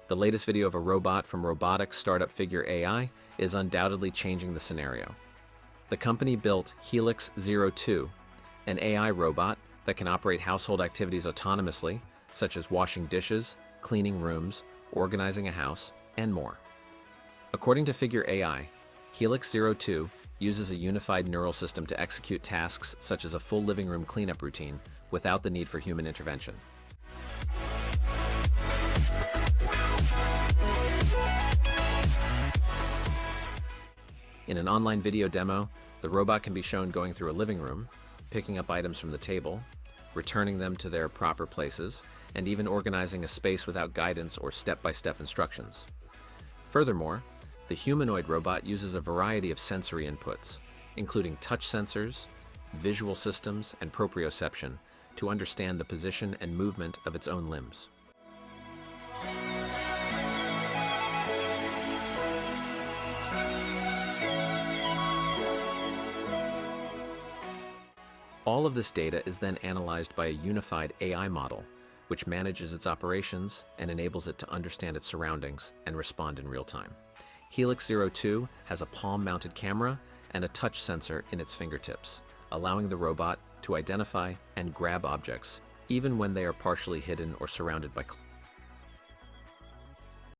The latest video of a robot from robotics startup Figure AI is undoubtedly changing the scenario. The company built Helix 02, an AI robot that can operate household activities autonomously, such as washing dishes, cleaning rooms, organizing a house, and more. According to Figure AI, Helix 02 uses a unified neural system to execute tasks such as a full living room cleanup routine without the need for human intervention. In an online video demo, the robot can be shown going through a living room, picking up items from the table, returning them to their proper places, and even organizing a space without guidance or step-by-step instructions. Furthermore, the humanoid robot uses a variety of sensory inputs, including touch sensors, visual systems, and proprioception, to understand the position and movement of its own limbs. All of this data is then analyzed by a unified AI model, which manages its operations and enables it to understand its surroundings and respond in real time. Helix 02 has a palm-mounted camera and a touch sensor in its fingertips, allowing the robot to identify and grab objects, even when they are partially hidden or surrounded by